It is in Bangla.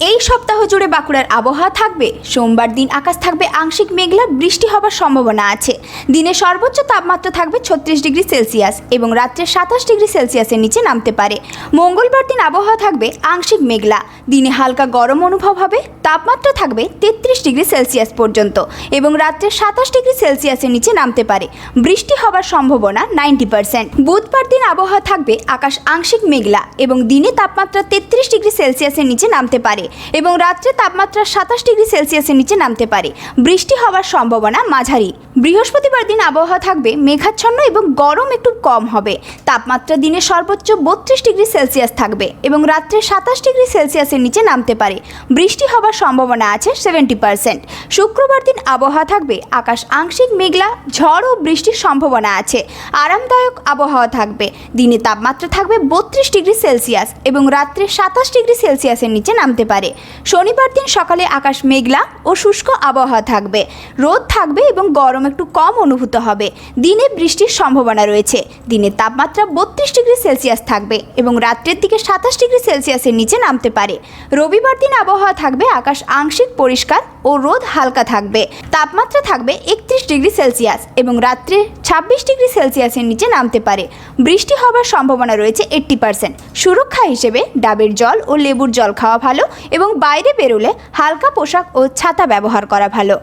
এই সপ্তাহ জুড়ে বাঁকুড়ার আবহাওয়া থাকবে। সোমবার দিন আকাশ থাকবে আংশিক মেঘলা, বৃষ্টি হবার সম্ভাবনা আছে। দিনে সর্বোচ্চ তাপমাত্রা থাকবে 36 ডিগ্রি সেলসিয়াস এবং রাত্রে 27 ডিগ্রি সেলসিয়াসের নিচে নামতে পারে। মঙ্গলবার দিন আবহাওয়া থাকবে আংশিক মেঘলা, দিনে হালকা গরম অনুভব হবে। তাপমাত্রা থাকবে 33 ডিগ্রি সেলসিয়াস পর্যন্ত এবং রাত্রে 27 ডিগ্রি সেলসিয়াসের নিচে নামতে পারে। বৃষ্টি হবার সম্ভাবনা 90%। বুধবার দিন আবহাওয়া থাকবে আকাশ আংশিক মেঘলা এবং দিনে তাপমাত্রা 33 ডিগ্রি সেলসিয়াসের নিচে নামতে পারে এবং রাত্রে তাপমাত্রা 27 ডিগ্রি সেলসিয়াসের নিচে নামতে পারে। বৃষ্টি হওয়ার সম্ভাবনা মাঝারি। বৃহস্পতিবার দিন আবহাওয়া থাকবে মেঘাচ্ছন্ন এবং গরম একটু কম হবে। তাপমাত্রা দিনে সর্বোচ্চ 32 ডিগ্রি সেলসিয়াস থাকবে এবং রাত্রে 27 ডিগ্রি সেলসিয়াসের নিচে নামতে পারে। বৃষ্টি হওয়ার সম্ভাবনা আছে 70%। শুক্রবার দিন আবহাওয়া থাকবে আকাশ আংশিক মেঘলা, ঝড় ও বৃষ্টির সম্ভাবনা আছে। আরামদায়ক আবহাওয়া থাকবে। দিনে তাপমাত্রা থাকবে 32 ডিগ্রি সেলসিয়াস এবং রাত্রে 27 ডিগ্রি সেলসিয়াসের নিচে নামতে পারে। শনিবার দিন সকালে আকাশ মেঘলা ও শুষ্ক আবহাওয়া থাকবে। রোদ থাকবে এবং গরম একটু কম অনুভূত হবে। দিনে বৃষ্টির সম্ভাবনা রয়েছে। দিনের তাপমাত্রা 32 ডিগ্রি সেলসিয়াস থাকবে এবং রাত্রের দিকে 27 ডিগ্রি সেলসিয়াসের নিচে নামতে পারে। রবিবার দিন আবহাওয়া থাকবে আকাশ আংশিক পরিষ্কার ও রোদ হালকা থাকবে। তাপমাত্রা থাকবে 31 ডিগ্রি সেলসিয়াস এবং রাত্রে 26 ডিগ্রি সেলসিয়াসের নিচে নামতে পারে। বৃষ্টি হবার সম্ভাবনা রয়েছে 80%। সুরক্ষা হিসেবে ডাবের জল ও লেবুর জল খাওয়া ভালো এবং বাইরে বেরোলে হালকা পোশাক ও ছাতা ব্যবহার করা ভালো।